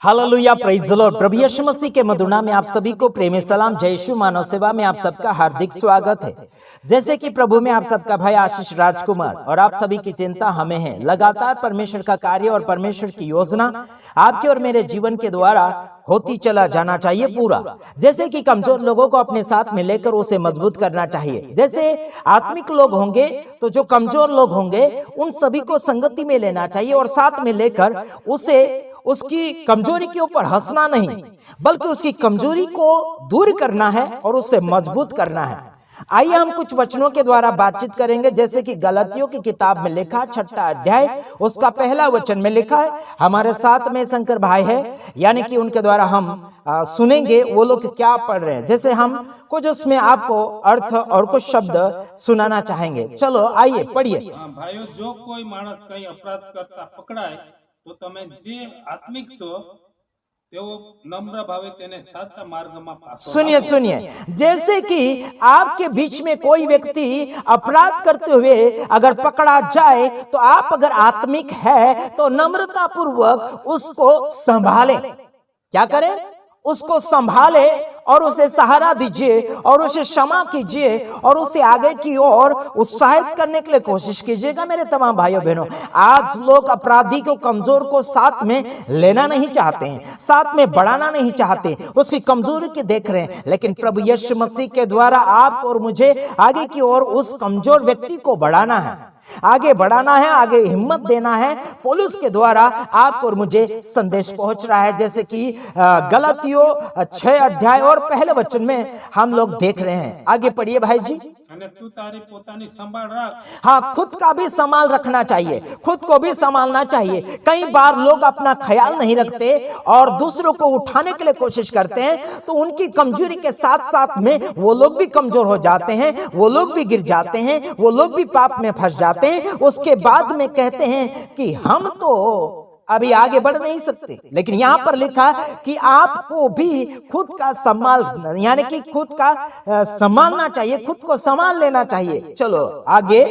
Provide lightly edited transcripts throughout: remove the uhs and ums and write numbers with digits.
Hallelujah, praise the Lord. प्रभु यीशु मसीह के मधुर नाम में आप सभी को प्रेमी सलाम। जय यीशु मानव सेवा में आप सबका हार्दिक स्वागत है। जैसे कि प्रभु में आप सबका भाई आशीष राजकुमार और आप सभी की चिंता हमें है। लगातार परमेश्वर का कार्य और परमेश्वर की योजना आपके और मेरे जीवन के द्वारा होती चला जाना चाहिए पूरा। जैसे कि कमजोर लोगों को अपने साथ में लेकर उसे मजबूत करना चाहिए। जैसे आत्मिक लोग होंगे तो जो कमजोर लोग होंगे उन सभी को संगति में लेना चाहिए और साथ में लेकर उसे उसकी कमजोरी के ऊपर हंसना नहीं बल्कि उसकी कमजोरी को दूर करना है और उसे मजबूत करना है। आइए हम कुछ वचनों के द्वारा बातचीत करेंगे। जैसे कि गलतियों की किताब में लिखा 6 अध्याय उसका पहला वचन में लिखा है। हमारे साथ में शंकर भाई है, यानी कि उनके द्वारा हम सुनेंगे वो लोग क्या पढ़ रहे हैं। जैसे हम कुछ उसमें आपको अर्थ और कुछ शब्द सुनाना चाहेंगे। चलो आइए पढ़िए। भाइयों, जो कोई मानस कहीं अपराध करता पकड़ाए तो તમે જે આત્મિક છો તેઓ નમ્ર ભાવે તેને સાચા માર્ગમાં પાછો सुनिए सुनिए, जैसे कि आपके बीच में कोई व्यक्ति अपराध करते हुए अगर पकड़ा जाए तो आप अगर आत्मिक है तो नम्रता पूर्वक उसको संभालें। क्या करें? उसको संभाले और उसे सहारा दीजिए और उसे क्षमा कीजिए और उसे आगे की ओर उत्साहित करने के लिए कोशिश कीजिएगा। मेरे तमाम भाइयों बहनों, आज लोग अपराधी को, कमजोर को साथ में लेना नहीं चाहते हैं, साथ में बढ़ाना नहीं चाहते, उसकी कमजोरी के देख रहे हैं। लेकिन प्रभु यीशु मसीह के द्वारा आप और मुझे आगे की ओर उस कमजोर व्यक्ति को बढ़ाना है, आगे बढ़ाना है, आगे हिम्मत देना है। पौलुस के द्वारा आप और मुझे संदेश पहुंच रहा है। जैसे कि गलातियों 6 अध्याय और पहले वचन में हम लोग देख रहे हैं। आगे पढ़िए भाई जी। तू तारी पोतानी संभाल रख। हाँ, खुद का भी संभाल रखना चाहिए, खुद को भी संभालना चाहिए। कई बार लोग अपना ख्याल नहीं रखते और दूसरों को उठाने के लिए कोशिश करते हैं, तो उनकी कमजोरी के साथ साथ में वो लोग भी कमजोर हो जाते हैं, वो लोग भी गिर जाते हैं, वो लोग भी पाप में फंस जाते हैं। उसके बाद में कहते हैं कि हम तो अभी आगे बढ़ नहीं सकते। लेकिन यहाँ पर लिखा कि आपको भी खुद का संभाल, यानी कि खुद का संभालना चाहिए, खुद को संभाल लेना चाहिए। चलो आगे।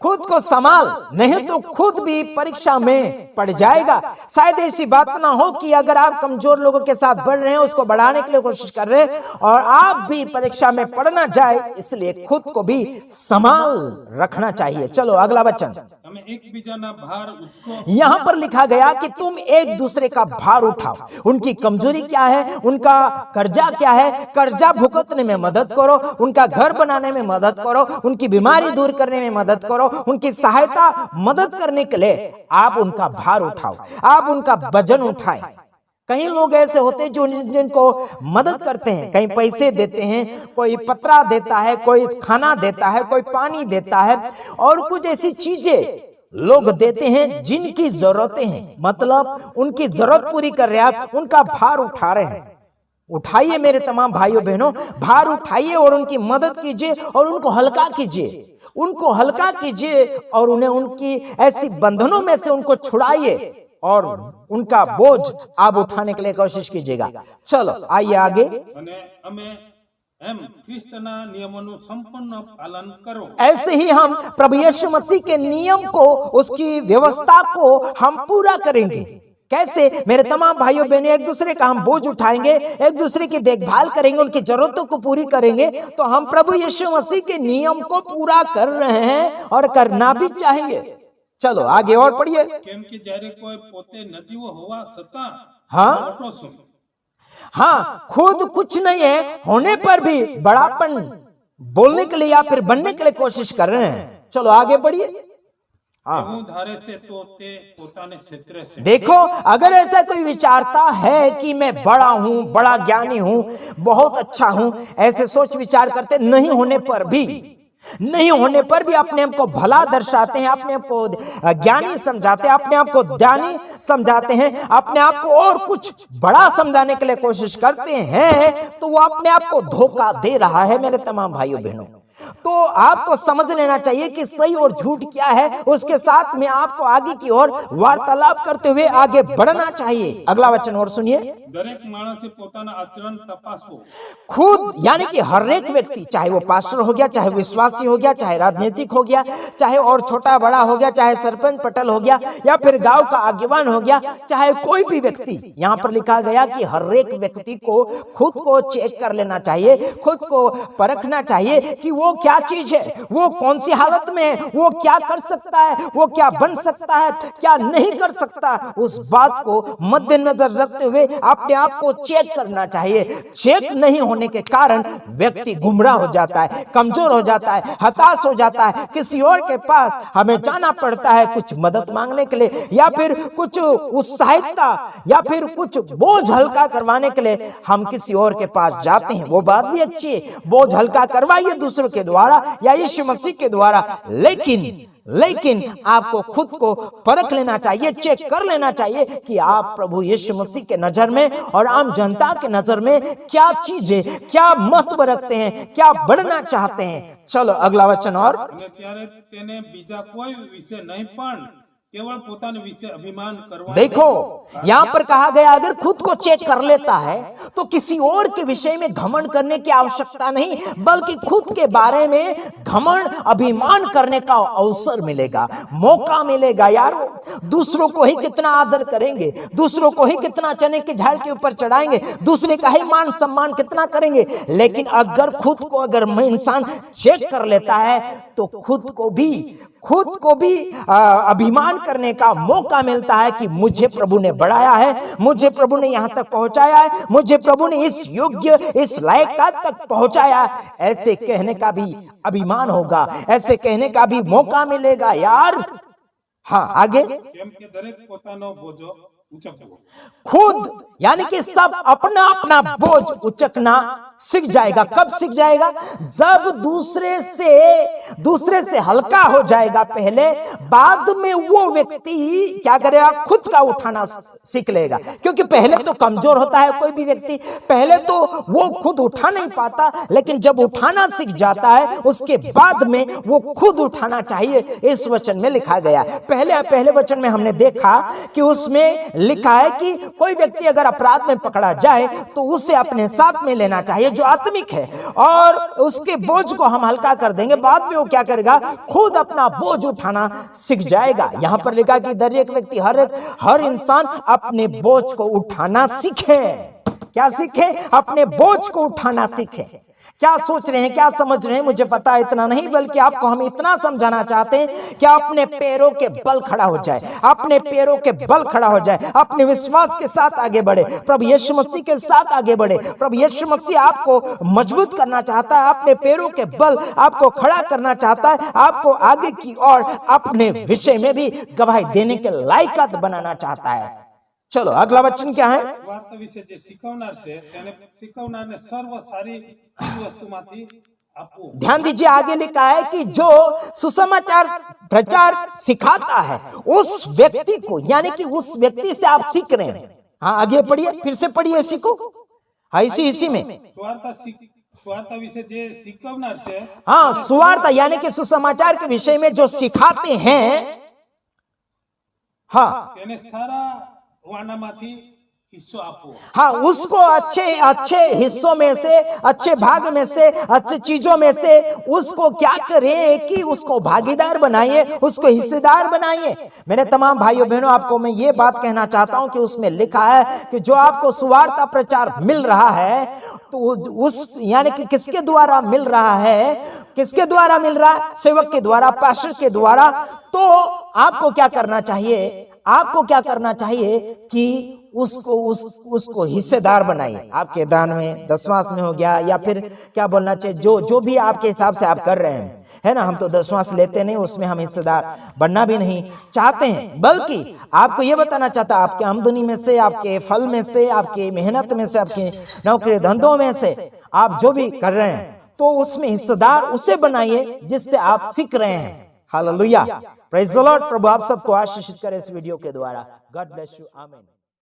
खुद को संभाल, नहीं तो खुद भी परीक्षा में पड़ जाएगा। शायद ऐसी बात ना हो कि अगर आप कमजोर लोगों के साथ बढ़ रहे हैं, उसको बढ़ाने के लिए कोशिश कर रहे हैं और आप भी परीक्षा में पड़ना जाए, इसलिए खुद को भी संभाल रखना चाहिए। चलो अगला वचन। यहाँ पर लिखा गया कि तुम एक दूसरे का भार उठाओ। उनकी कमजोरी क्या है, उनका कर्जा क्या है, कर्जा भुगतने में मदद करो, उनका घर बनाने में मदद करो, उनकी बीमारी दूर करने में मदद करो, उनकी सहायता मदद करने के लिए आप उनका भार उठाओ, आप उनका वजन उठाएं। कई लोग ऐसे होते हैं जो जिनको मदद करते हैं, कहीं पैसे देते हैं, कोई पत्रा देता है, कोई खाना देता है, कोई पानी देता है और कुछ ऐसी चीजें लोग देते हैं जिनकी जरूरतें हैं, मतलब उनकी जरूरत पूरी कर रहे हैं, आप उनका भार उठा रहे हैं। उठाइए मेरे तमाम भाइयों बहनों, भार उठाइए और उनकी मदद कीजिए और उनको हल्का कीजिए, उनको हल्का कीजिए और उन्हें उनकी ऐसी बंधनों में से उनको छुड़ाइए और उनका बोझ आप उठाने के लिए कोशिश कीजिएगा। चलो आइए आगे। ऐसे ही हम प्रभु यीशु मसीह के नियम को, उसकी व्यवस्था को हम पूरा करेंगे। कैसे? मेरे तमाम भाइयों बहनों, एक दूसरे का हम बोझ उठाएंगे, एक दूसरे की देखभाल करेंगे, उनकी जरूरतों को पूरी करेंगे, तो हम प्रभु यीशु मसीह के नियम को पूरा कर रहे हैं और करना भी चाहेंगे। चलो आगे और पढ़िए। हाँ, खुद कुछ नहीं है होने पर भी बड़ापन बोलने के लिए या फिर बनने के लिए कोशिश कर रहे हैं। चलो आगे बढ़िए। देखो, अगर ऐसा कोई विचारता है कि मैं बड़ा हूं, बड़ा ज्ञानी हूं, बहुत अच्छा हूं, ऐसे सोच विचार करते नहीं होने पर भी अपने आप को भला दर्शाते हैं, अपने आप को ज्ञानी समझाते हैं, अपने आप को ज्ञानी समझाते हैं, अपने आप को और कुछ बड़ा समझाने के लिए कोशिश करते हैं, तो वो अपने आप को धोखा दे रहा है। मेरे तमाम भाइयों बहनों, तो आपको समझ लेना चाहिए कि सही और झूठ क्या है, उसके साथ में आपको आगे की ओर वार्तालाप करते हुए आगे बढ़ना चाहिए। अगला वचन और सुनिए। દરેક માણસે પોતાના આચરણ તપાસવું. खुद यानी कि हर एक व्यक्ति, चाहे वो पास्टर हो गया, चाहे विश्वासी हो गया, चाहे राजनीतिक हो गया, चाहे और छोटा बड़ा हो गया, चाहे सरपंच पटल हो गया, या फिर गांव का आगेवान हो गया, चाहे कोई भी व्यक्ति, यहाँ पर लिखा गया कि हर एक व्यक्ति को खुद को चेक कर लेना चाहिए, खुद को परखना चाहिए कि वो क्या चीज है, वो कौन सी हालत में है, वो क्या कर सकता है, वो क्या बन सकता है, क्या नहीं कर सकता। उस बात को मद्देनजर रखते हुए अपने आप को चेक करना चाहिए। चेक नहीं होने के कारण व्यक्ति गुमराह हो जाता है, कमजोर हो जाता है, हताश हो जाता है, किसी और के पास हमें जाना पड़ता है कुछ मदद मांगने के लिए, या फिर कुछ उत्साहितता, या फिर कुछ बोझ हल्का करवाने के लिए हम किसी और के पास जाते हैं। वो बात भी अच्छी है, बोझ हल्का करवाइए दूसरों के द्वारा या यीशु मसीह के द्वारा, लेकिन आपको खुद को परख लेना चाहिए, चेक कर लेना चाहिए कि आप प्रभु यीशु मसीह के नजर में और आम जनता के नजर में क्या चीजें, क्या महत्व रखते हैं, क्या बढ़ना चाहते हैं। चलो अगला वचन। और અને ત્યારે તેને બીજા કોઈ વિશે નહીં પણ केवल પોતાને વિશે અભિમાન કરવા. देखो यहाँ पर कहा गया अगर खुद को चेक कर लेता है तो किसी और के विषय में घमंड करने की आवश्यकता नहीं, बल्कि खुद के बारे में घमंड अभिमान करने का अवसर मिलेगा, मौका मिलेगा। यार दूसरों को ही कितना आदर करेंगे, दूसरों को ही कितना चने के झाड़ के ऊपर चढ़ाएंगे, दूसरे का ही मान सम्मान कितना करेंगे। लेकिन अगर खुद को अगर इंसान चेक कर लेता है तो खुद को भी अभिमान करने का मौका मिलता है कि मुझे प्रभु ने बढ़ाया है, मुझे प्रभु ने यहां तक पहुंचाया है, मुझे प्रभु ने इस योग्य, इस लायक तक पहुंचाया है। ऐसे कहने का भी अभिमान होगा, ऐसे कहने का भी मौका मिलेगा। यार हाँ आगे, કેમ કે દરેક પોતાનો બોજો ઉચકવો. खुद यानी कि सब अपना अपना बोझ उचकना सीख जाएगा। कब सीख जाएगा? जब दूसरे से हल्का हो जाएगा पहले, बाद में वो व्यक्ति क्या करेगा? खुद का उठाना सीख लेगा। क्योंकि पहले तो कमजोर होता है कोई भी व्यक्ति, पहले तो वो खुद उठा नहीं पाता, लेकिन जब उठाना सीख जाता है उसके बाद में वो खुद उठाना चाहिए। इस वचन में लिखा गया, पहले वचन में हमने देखा कि उसमें लिखा है कि कोई व्यक्ति अगर अपराध में पकड़ा जाए तो उसे अपने साथ में लेना चाहिए जो आत्मिक है, और उसके बोझ को हम हल्का कर देंगे, बाद में वो क्या करेगा? खुद अपना बोझ उठाना सीख जाएगा। यहां पर लिखा कि दर एक व्यक्ति, हर इंसान अपने बोझ को उठाना सीखे। क्या सीखे? अपने बोझ को उठाना सीखे। क्या सोच रहे हैं, क्या समझ रहे हैं, मुझे पता है इतना नहीं, बल्कि आपको हम इतना समझाना चाहते हैं कि अपने पैरों के बल खड़ा हो जाए, अपने पैरों के बल खड़ा हो जाए, अपने विश्वास के साथ आगे बढ़े, प्रभु यीशु मसीह के साथ आगे बढ़े। प्रभु यीशु मसीह आपको मजबूत करना चाहता है, अपने पैरों के बल आपको खड़ा करना चाहता है, आपको आगे की ओर अपने विषय में भी गवाही देने के लायक बनाना चाहता है। चलो अगला वचन क्या है? વાર્તા વિશે જે શીખવનાર છે તેને શીખવનારને સર્વ સારી વસ્તુમાંથી આપવું. ध्यान दीजिए, आगे लिखा है कि जो सुसमाचार प्रचार सिखाता है उस व्यक्ति को, यानी कि उस व्यक्ति से आप सीख रहे हैं। हाँ आगे पढ़िए, फिर से पढ़िए, सीखो। हाँ इसी में સ્વાર્થ વિશે જે શીખવનાર છે, हाँ सुवार्ता यानी कि सुसमाचार के विषय में जो सिखाते हैं, हाँ તેને સારા વાનામાંથી हिस्सो आपो. हाँ उसको अच्छे हिस्सों में से, अच्छे भाग में से, अच्छे चीजों में से उसको क्या करें कि उसको भागीदार बनाइए, उसको हिस्सेदार बनाइए। मेरे तमाम भाइयों बहनों, आपको मैं ये बात कहना चाहता हूं कि उसमें लिखा है कि जो आपको सुवार्ता प्रचार मिल रहा है तो उस यानी कि किसके द्वारा मिल रहा है? किसके द्वारा मिल रहा है? सेवक के द्वारा, पास्टर के द्वारा। तो आपको क्या करना चाहिए? आपको क्या करना चाहिए कि उसको हिस्सेदार बनाइए। आपके दान में, दशमांश में हो गया, या फिर क्या बोलना चाहिए, जो भी आपके हिसाब से आप कर रहे हैं, है ना। हम तो दशमांश लेते नहीं, उसमें हम हिस्सेदार बनना भी नहीं चाहते हैं, बल्कि आपको ये बताना चाहता, आपके आमदनी में से, आपके फल में से, आपकी मेहनत में से, आपके नौकरी धंधों में से आप जो भी कर रहे हैं तो उसमें हिस्सेदार उसे बनाइए जिससे आप सीख रहे हैं। Hallelujah, praise the Lord. प्रभु आप सबको आशीषित करे इस वीडियो के द्वारा। गॉड ब्लेस यू, आमीन।